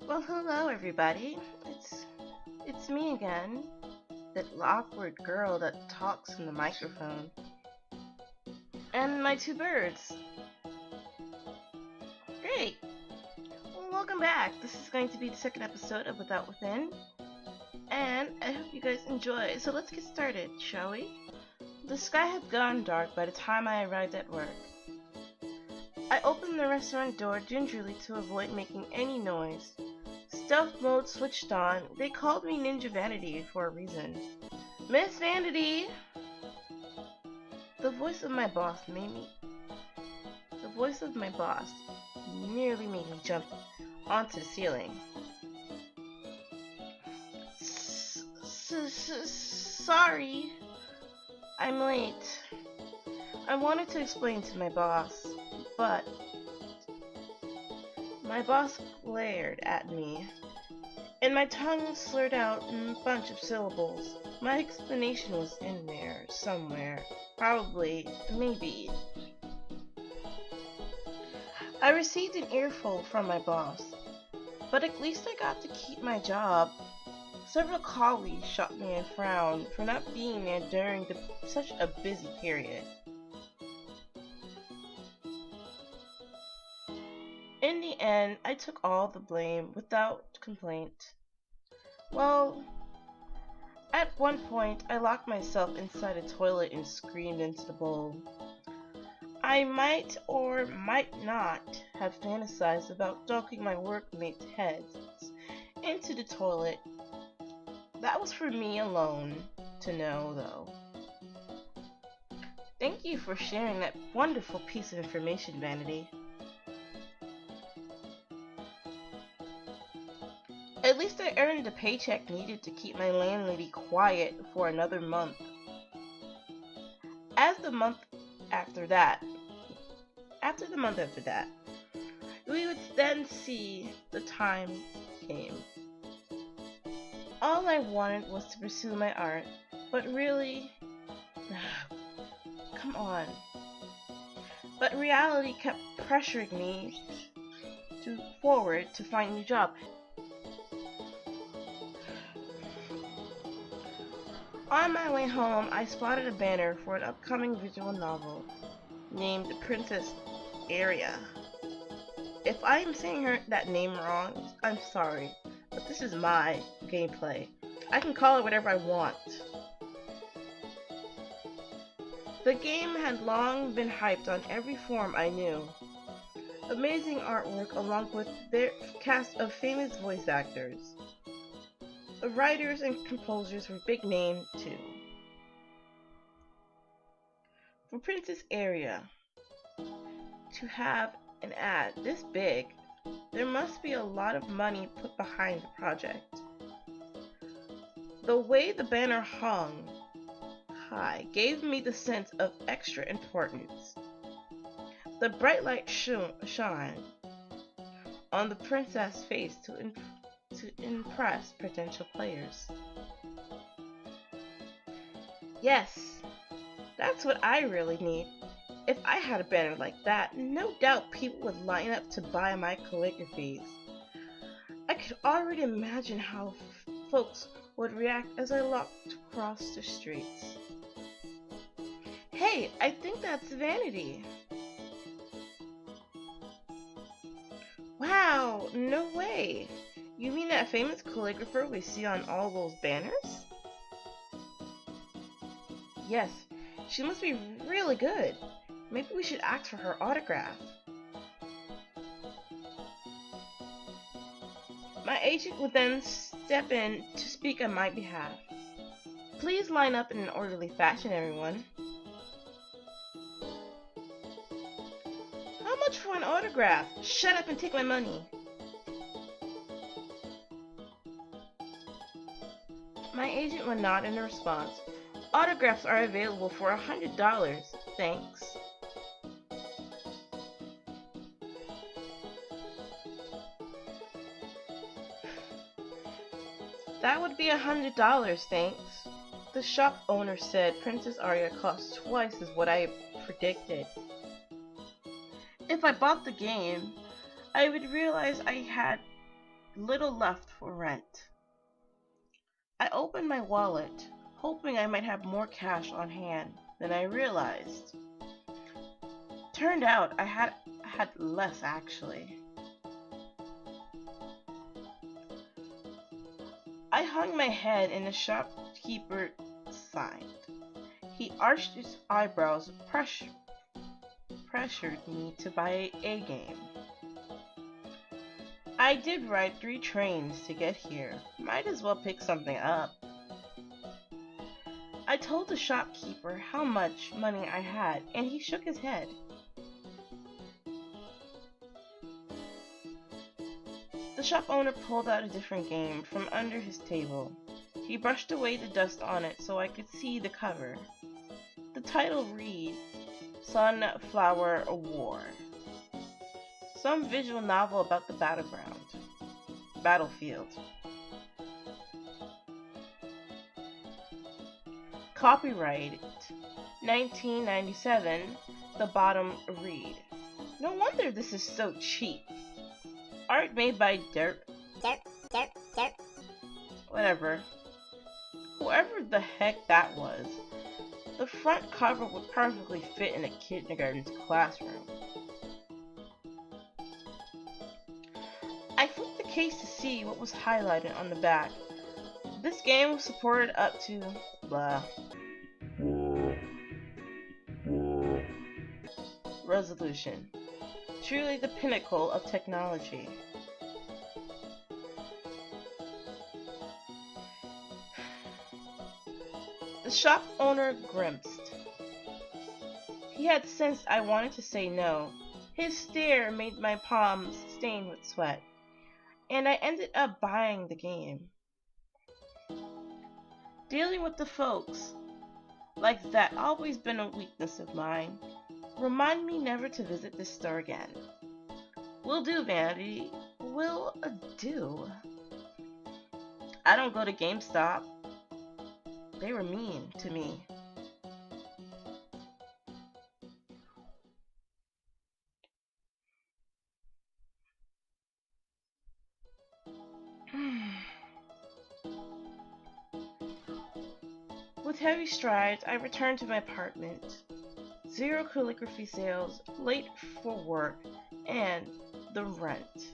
Well, hello everybody. It's me again, that awkward girl that talks in the microphone, and my two birds. Great. Well, welcome back. This is going to be the second episode of Without Within, and I hope you guys enjoy. So let's get started, shall we? The sky had gone dark by the time I arrived at work. I opened the restaurant door gingerly to avoid making any noise. Stealth mode switched on. They called me Ninja Vanity for a reason. Miss Vanity! The voice of my boss nearly made me jump onto the ceiling. Sorry, I'm late. I wanted to explain to my boss, but my boss glared at me, and my tongue slurred out in a bunch of syllables. My explanation was in there somewhere. Probably, maybe. I received an earful from my boss, but at least I got to keep my job. Several colleagues shot me a frown for not being there during such a busy period. In the end, I took all the blame without complaint. Well, at one point, I locked myself inside a toilet and screamed into the bowl. I might or might not have fantasized about dunking my workmates' heads into the toilet. That was for me alone to know, though. Thank you for sharing that wonderful piece of information, Vanity. At least I earned the paycheck needed to keep my landlady quiet for another month. After the month after that, we would then see the time came. All I wanted was to pursue my art, but really, come on. But reality kept pressuring me forward to find a new job. On my way home, I spotted a banner for an upcoming visual novel named Princess Aria. If I am saying that name wrong, I'm sorry, but this is my gameplay. I can call it whatever I want. The game had long been hyped on every forum I knew. Amazing artwork along with their cast of famous voice actors. The writers and composers were big name too. For Princess Aria to have an ad this big, there must be a lot of money put behind the project. The way the banner hung high gave me the sense of extra importance. The bright light shone on the princess' face to impress potential players. Yes, that's what I really need. If I had a banner like that, no doubt people would line up to buy my calligraphies. I could already imagine how folks would react as I walked across the streets. Hey, I think that's Vanity. Wow, no way. You mean that famous calligrapher we see on all those banners? Yes, she must be really good. Maybe we should ask for her autograph. My agent would then step in to speak on my behalf. Please line up in an orderly fashion, everyone. How much for an autograph? Shut up and take my money. My agent would nod in response. Autographs are available for $100, thanks. That would be $100, thanks. The shop owner said Princess Aria cost twice as what I predicted. If I bought the game, I would realize I had little left for rent. I opened my wallet, hoping I might have more cash on hand than I realized. Turned out I had less actually. I hung my head and the shopkeeper sighed. He arched his eyebrows, pressured me to buy a game. I did ride 3 trains to get here. Might as well pick something up. I told the shopkeeper how much money I had, and he shook his head. The shop owner pulled out a different game from under his table. He brushed away the dust on it so I could see the cover. The title read, Sunflower War. Some visual novel about the battlefield. Copyright 1997, the bottom read. No wonder this is so cheap. Art made by Derp. Whatever. Whoever the heck that was. The front cover would perfectly fit in a kindergarten's classroom. I flipped the case to see what was highlighted on the back. This game was supported up to blah. Resolution. Truly the pinnacle of technology. The shop owner grimaced. He had sensed I wanted to say no. His stare made my palms stain with sweat, and I ended up buying the game. Dealing with the folks like that always been a weakness of mine. Remind me never to visit this store again. Will do, Vanity. Will do. I don't go to GameStop. They were mean to me. With heavy strides, I returned to my apartment. 0 calligraphy sales, late for work, and the rent.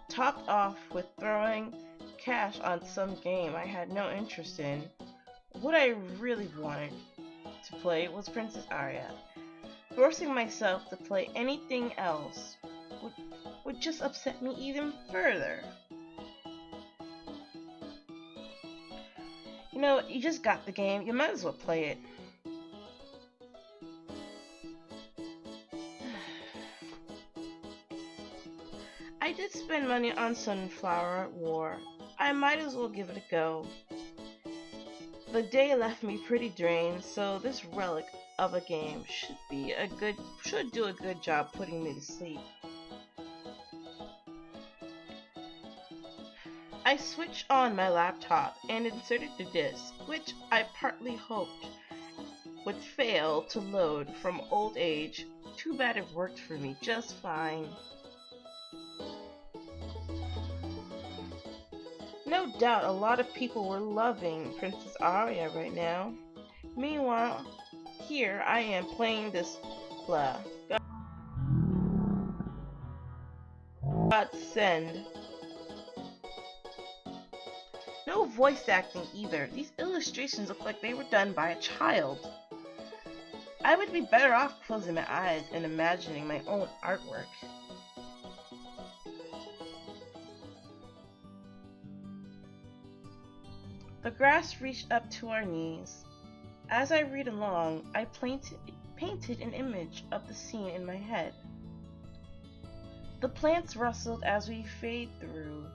Topped off with throwing cash on some game I had no interest in. What I really wanted to play was Princess Aria. Forcing myself to play anything else would just upset me even further. You know, you just got the game, you might as well play it. I did spend money on Sunflower War. I might as well give it a go. The day left me pretty drained, so this relic of a game should do a good job putting me to sleep. I switched on my laptop and inserted the disc, which I partly hoped would fail to load from old age. Too bad it worked for me just fine. No doubt a lot of people were loving Princess Aria right now. Meanwhile, here I am playing this blah. God send. No voice acting either. These illustrations look like they were done by a child. I would be better off closing my eyes and imagining my own artwork. The grass reached up to our knees. As I read along, I painted an image of the scene in my head. The plants rustled as we fade through.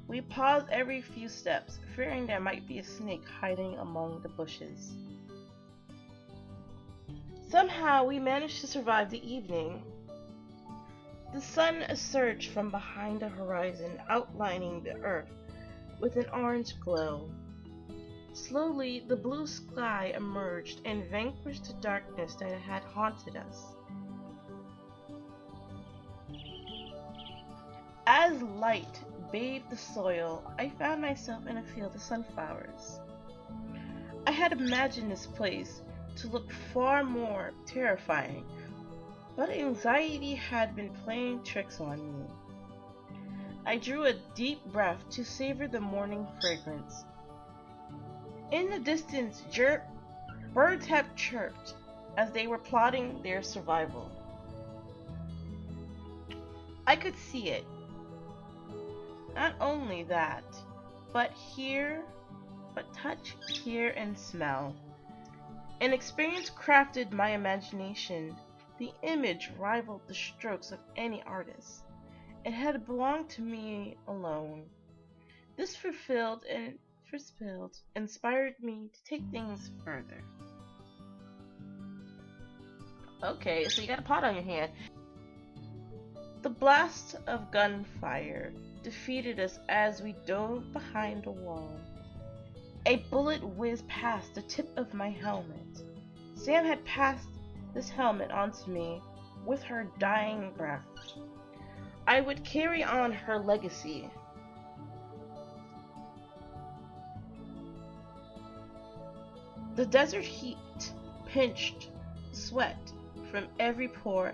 We paused every few steps, fearing there might be a snake hiding among the bushes. Somehow we managed to survive the evening. The sun surged from behind the horizon, outlining the earth with an orange glow. Slowly, the blue sky emerged and vanquished the darkness that had haunted us. As As light bathed the soil, I found myself in a field of sunflowers. I had imagined this place to look far more terrifying, but anxiety had been playing tricks on me. I drew a deep breath to savor the morning fragrance. In the distance, birds had chirped as they were plotting their survival. I could see it. Not only that, but touch, hear, and smell. An experience crafted my imagination. The image rivaled the strokes of any artist. It had belonged to me alone. This inspired me to take things further. Okay, so you got a pot on your hand. The blast of gunfire defeated us as we dove behind a wall. A bullet whizzed past the tip of my helmet. Sam had passed this helmet onto me with her dying breath. I would carry on her legacy. The desert heat pinched sweat from every pore.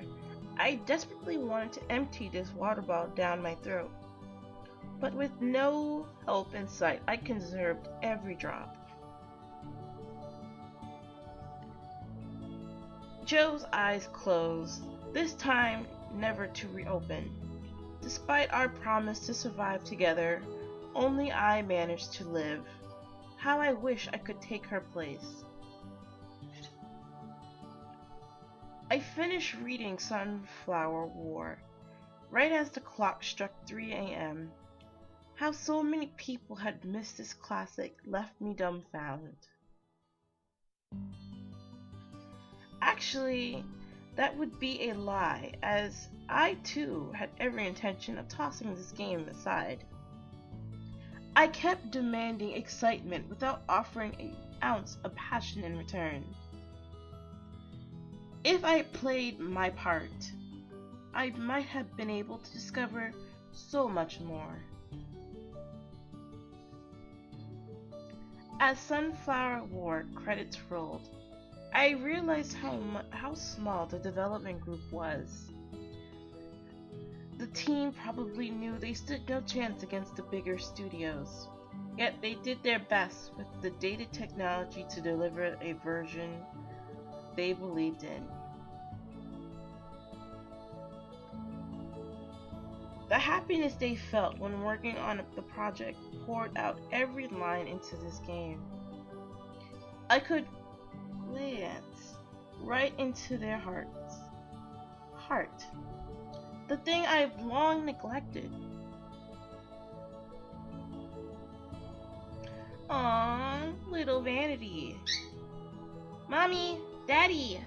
I desperately wanted to empty this water bottle down my throat, but with no help in sight, I conserved every drop. Joe's eyes closed, this time never to reopen. Despite our promise to survive together, only I managed to live. How I wish I could take her place. I finished reading Sunflower War right as the clock struck 3 a.m. How so many people had missed this classic left me dumbfounded. Actually, that would be a lie, as I too had every intention of tossing this game aside. I kept demanding excitement without offering an ounce of passion in return. If I had played my part, I might have been able to discover so much more. As Sunflower War credits rolled, I realized how small the development group was. The team probably knew they stood no chance against the bigger studios, yet they did their best with the dated technology to deliver a version they believed in. The happiness they felt when working on the project poured out every line into this game. I could glance right into their hearts. Heart. The thing I've long neglected. Aww, little Vanity. Mommy, Daddy.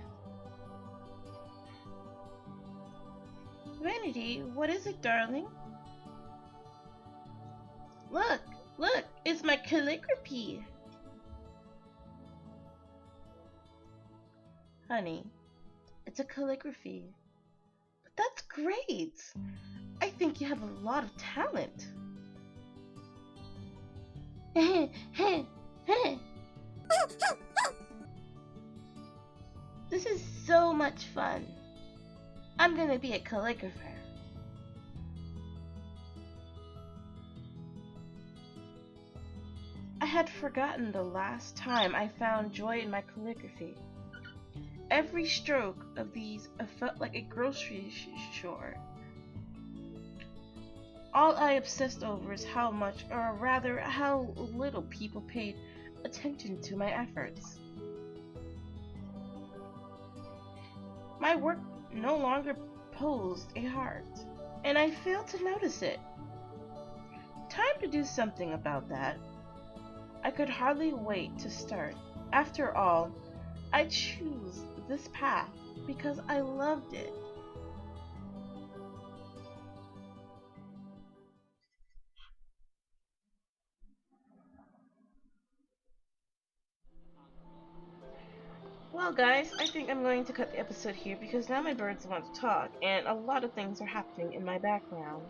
Vanity, what is it, darling? Look, it's my calligraphy. Honey, it's a calligraphy. But that's great. I think you have a lot of talent. This is so much fun. I'm gonna be a calligrapher. I had forgotten the last time I found joy in my calligraphy. Every stroke of these felt like a grocery store. All I obsessed over is how much, or rather how little people paid attention to my efforts. My work no longer posed a heart, and I failed to notice it. Time to do something about that. I could hardly wait to start. After all, I chose this path because I loved it. Well guys, I think I'm going to cut the episode here because now my birds want to talk and a lot of things are happening in my background.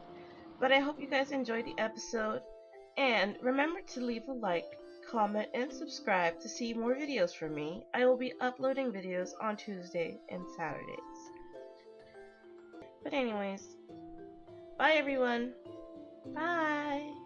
But I hope you guys enjoyed the episode, and remember to leave a like, comment, and subscribe to see more videos from me. I will be uploading videos on Tuesday and Saturdays. But anyways, bye everyone. Bye.